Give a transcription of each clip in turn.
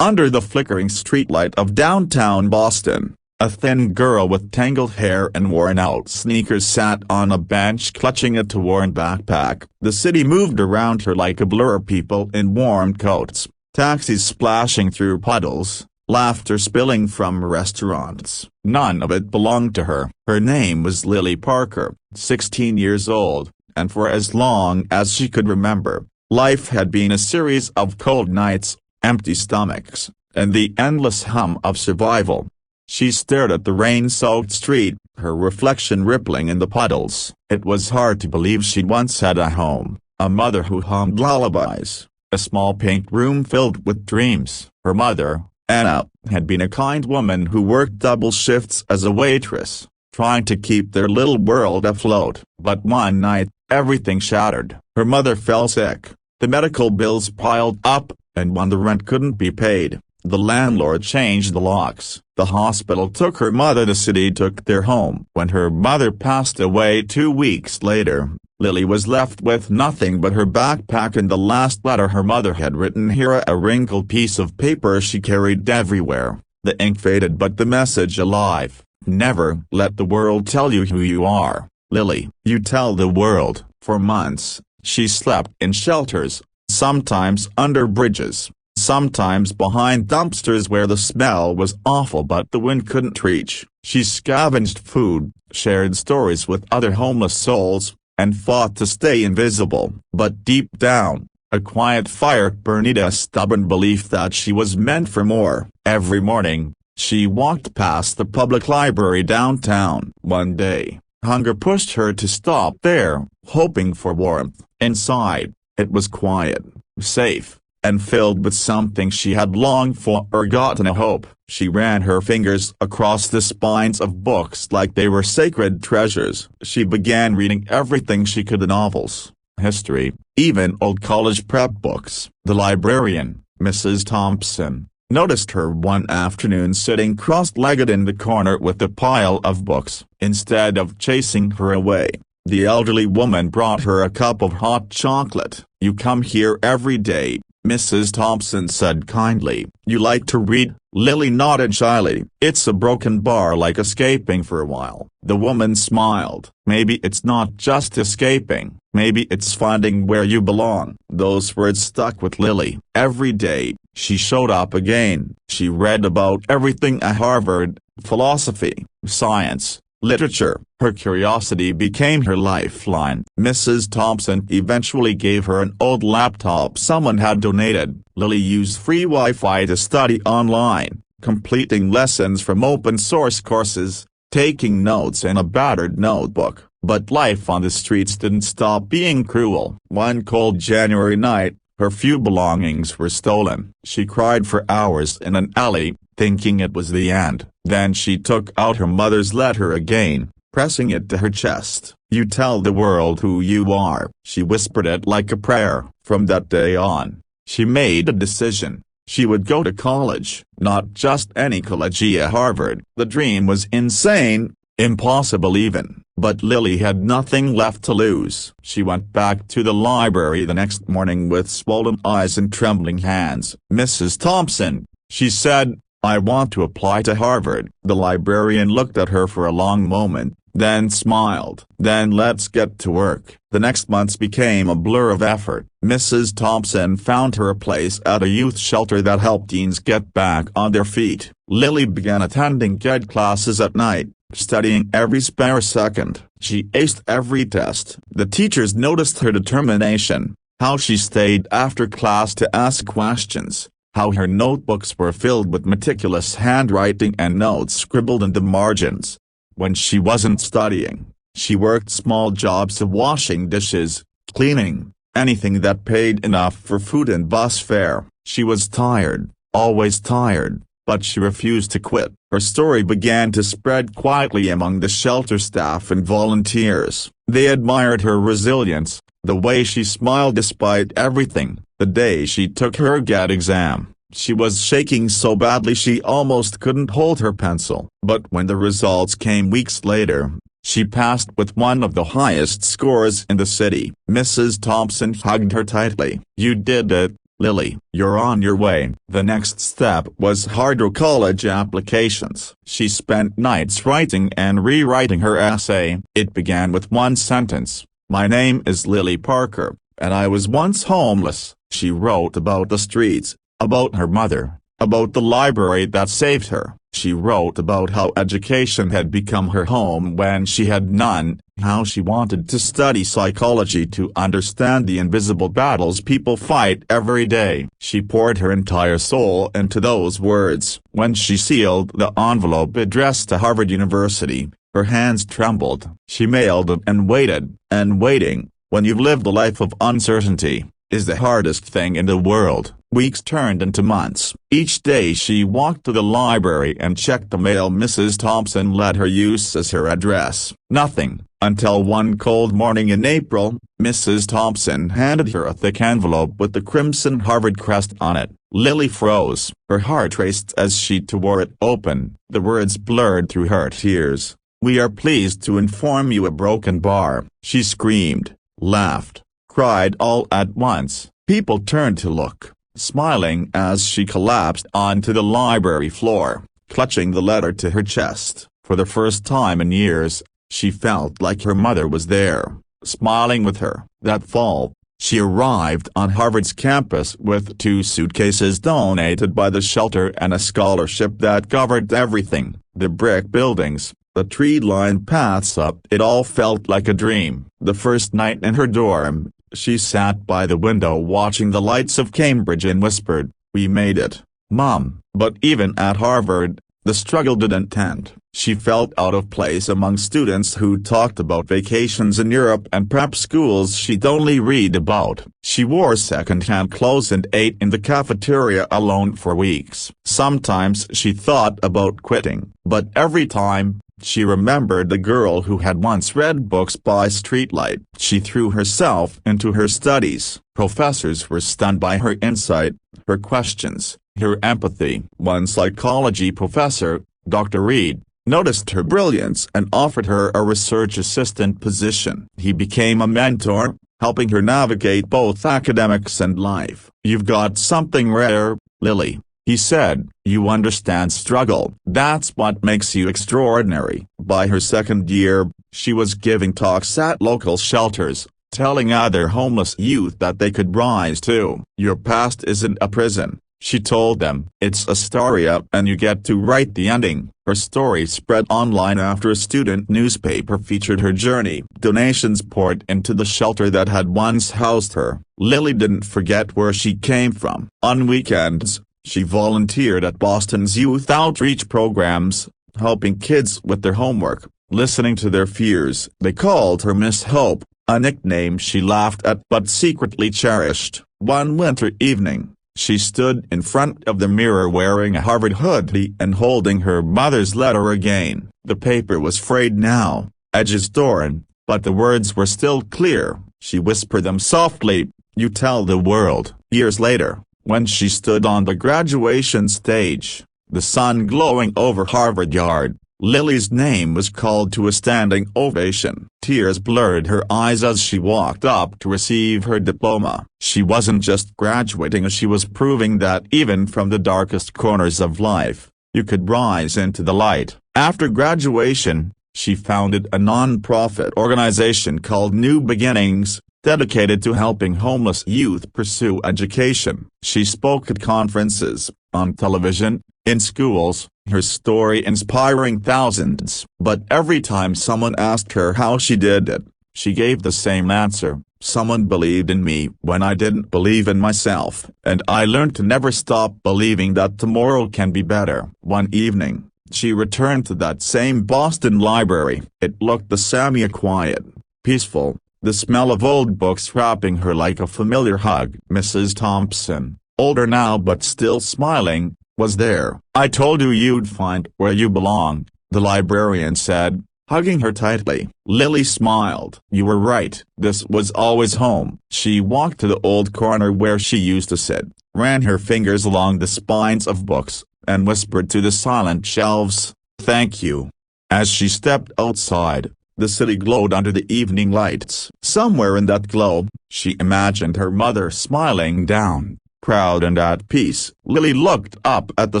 Under the flickering streetlight of downtown Boston, a thin girl with tangled hair and worn-out sneakers sat on a bench clutching a torn backpack. The city moved around her like a blur, people in warm coats, taxis splashing through puddles, laughter spilling from restaurants. None of it belonged to her. Her name was Lily Parker, 16 years old, and for as long as she could remember, life had been a series of cold nights, empty stomachs, and the endless hum of survival. She stared at the rain-soaked street, her reflection rippling in the puddles. It was hard to believe she once had a home, a mother who hummed lullabies, a small pink room filled with dreams. Her mother, Anna, had been a kind woman who worked double shifts as a waitress, trying to keep their little world afloat. But one night, everything shattered. Her mother fell sick, the medical bills piled up, and when the rent couldn't be paid, the landlord changed the locks. The hospital took her mother, the city took their home. When her mother passed away 2 weeks later, Lily was left with nothing but her backpack and the last letter her mother had written here, a wrinkled piece of paper she carried everywhere. The ink faded but the message alive. Never let the world tell you who you are, Lily. You tell the world. For months, she slept in shelters, sometimes under bridges, sometimes behind dumpsters where the smell was awful but the wind couldn't reach. She scavenged food, shared stories with other homeless souls, and fought to stay invisible. But deep down, a quiet fire burned, a stubborn belief that she was meant for more. Every morning, she walked past the public library downtown. One day, hunger pushed her to stop there, hoping for warmth. Inside, it was quiet, safe, and filled with something she had longed for, forgotten, a hope. She ran her fingers across the spines of books like they were sacred treasures. She began reading everything she could: novels, history, even old college prep books. The librarian, Mrs. Thompson, noticed her one afternoon sitting cross-legged in the corner with a pile of books. Instead of chasing her away, the elderly woman brought her a cup of hot chocolate. "You come here every day," Mrs. Thompson said kindly. "You like to read?" Lily nodded shyly. "It's a broken bar, like escaping for a while." The woman smiled. "Maybe it's not just escaping, maybe it's finding where you belong." Those words stuck with Lily. Every day, she showed up again. She read about everything at Harvard: philosophy, science, literature. Her curiosity became her lifeline. Mrs. Thompson eventually gave her an old laptop someone had donated. Lily used free Wi-Fi to study online, completing lessons from open-source courses, taking notes in a battered notebook. But life on the streets didn't stop being cruel. One cold January night, her few belongings were stolen. She cried for hours in an alley, thinking it was the end. Then she took out her mother's letter again, pressing it to her chest. "You tell the world who you are." She whispered it like a prayer. From that day on, she made a decision. She would go to college, not just any college, Harvard. The dream was insane, impossible even, but Lily had nothing left to lose. She went back to the library the next morning with swollen eyes and trembling hands. "Mrs. Thompson," she said, "I want to apply to Harvard." The librarian looked at her for a long moment, then smiled. "Then let's get to work." The next months became a blur of effort. Mrs. Thompson found her a place at a youth shelter that helped teens get back on their feet. Lily began attending GED classes at night, studying every spare second. She aced every test. The teachers noticed her determination, how she stayed after class to ask questions, how her notebooks were filled with meticulous handwriting and notes scribbled in the margins. When she wasn't studying, she worked small jobs of washing dishes, cleaning, anything that paid enough for food and bus fare. She was tired, always tired, but she refused to quit. Her story began to spread quietly among the shelter staff and volunteers. They admired her resilience, the way she smiled despite everything. The day she took her GED exam, she was shaking so badly she almost couldn't hold her pencil. But when the results came weeks later, she passed with one of the highest scores in the city. Mrs. Thompson hugged her tightly. "You did it, "Lily, you're on your way." The next step was harder college applications. She spent nights writing and rewriting her essay. It began with one sentence: "My name is Lily Parker, and I was once homeless." She wrote about the streets, about her mother, about the library that saved her. She wrote about how education had become her home when she had none, how she wanted to study psychology to understand the invisible battles people fight every day. She poured her entire soul into those words. When she sealed the envelope addressed to Harvard University, her hands trembled. She mailed it and waited, and waiting, when you've lived a life of uncertainty, is the hardest thing in the world. Weeks turned into months. Each day she walked to the library and checked the mail Mrs. Thompson let her use as her address. Nothing, until one cold morning in April, Mrs. Thompson handed her a thick envelope with the crimson Harvard crest on it. Lily froze. Her heart raced as she tore it open. The words blurred through her tears. "We are pleased to inform you a broken bar." She screamed, laughed, cried all at once. People turned to look, smiling as she collapsed onto the library floor, clutching the letter to her chest. For the first time in years, she felt like her mother was there, smiling with her. That fall, she arrived on Harvard's campus with 2 suitcases donated by the shelter and a scholarship that covered everything: the brick buildings, the tree-lined paths up. It all felt like a dream. The first night in her dorm, she sat by the window watching the lights of Cambridge and whispered, "We made it, Mom." But even at Harvard, the struggle didn't end. She felt out of place among students who talked about vacations in Europe and prep schools she'd only read about. She wore second-hand clothes and ate in the cafeteria alone for weeks. Sometimes she thought about quitting, but every time, she remembered the girl who had once read books by streetlight. She threw herself into her studies. Professors were stunned by her insight, her questions, her empathy. One psychology professor, Dr. Reed, noticed her brilliance and offered her a research assistant position. He became a mentor, helping her navigate both academics and life. "You've got something rare, Lily," he said. "You understand struggle. That's what makes you extraordinary." By her second year, she was giving talks at local shelters, telling other homeless youth that they could rise too. "Your past isn't a prison," she told them. "It's a story and you get to write the ending." Her story spread online after a student newspaper featured her journey. Donations poured into the shelter that had once housed her. Lily didn't forget where she came from. On weekends, she volunteered at Boston's youth outreach programs, helping kids with their homework, listening to their fears. They called her Miss Hope, a nickname she laughed at but secretly cherished. One winter evening, she stood in front of the mirror wearing a Harvard hoodie and holding her mother's letter again. The paper was frayed now, edges torn, but the words were still clear. She whispered them softly, "You tell the world." Years later, when she stood on the graduation stage, the sun glowing over Harvard Yard, Lily's name was called to a standing ovation. Tears blurred her eyes as she walked up to receive her diploma. She wasn't just graduating, she was proving that even from the darkest corners of life, you could rise into the light. After graduation, she founded a non-profit organization called New Beginnings, dedicated to helping homeless youth pursue education. She spoke at conferences, on television, in schools, her story inspiring thousands. But every time someone asked her how she did it, she gave the same answer: "Someone believed in me when I didn't believe in myself, and I learned to never stop believing that tomorrow can be better." One evening, she returned to that same Boston library. It looked the same, quiet, peaceful, the smell of old books wrapping her like a familiar hug. Mrs. Thompson, older now but still smiling, was there. "I told you you'd find where you belong," the librarian said, hugging her tightly. Lily smiled. "You were right. This was always home." She walked to the old corner where she used to sit, ran her fingers along the spines of books, and whispered to the silent shelves, "Thank you." As she stepped outside, the city glowed under the evening lights. Somewhere in that glow, she imagined her mother smiling down, Proud and at peace, Lily looked up at the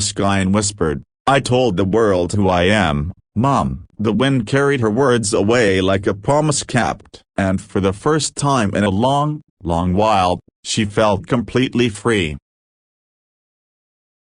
sky and whispered, "I told the world who I am, Mom." The wind carried her words away like a promise kept, and for the first time in a long, long while, she felt completely free.